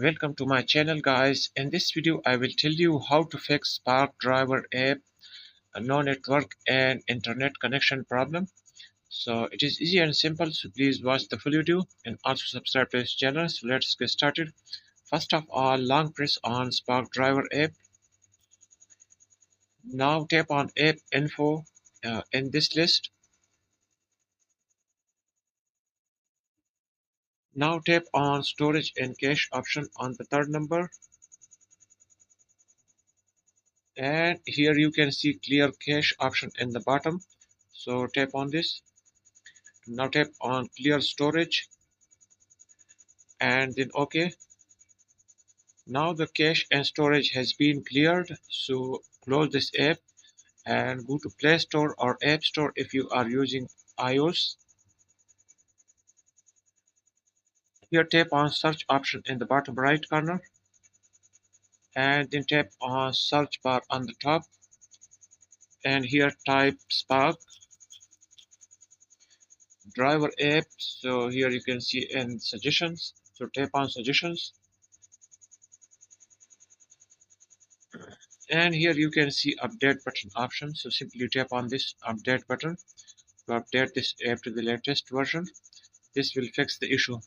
Welcome to my channel guys. In this video I will tell you how to fix Spark Driver app no network and internet connection problem. So it is easy and simple, so please watch the full video and also subscribe to this channel. So let's get started. First of all, long press on Spark Driver app. Now tap on app info in this list. Now tap on storage and cache option on the third number, and here you can see clear cache option in the bottom. So tap on this. Now tap on clear storage and then OK. Now the cache and storage has been cleared. So close this app and go to Play Store or App Store if you are using iOS. Here tap on search option in the bottom right corner and then tap on search bar on the top, and here type Spark Driver app. So here you can see in suggestions. So tap on suggestions, and here you can see update button option. So simply tap on this update button to update this app to the latest version. This will fix the issue.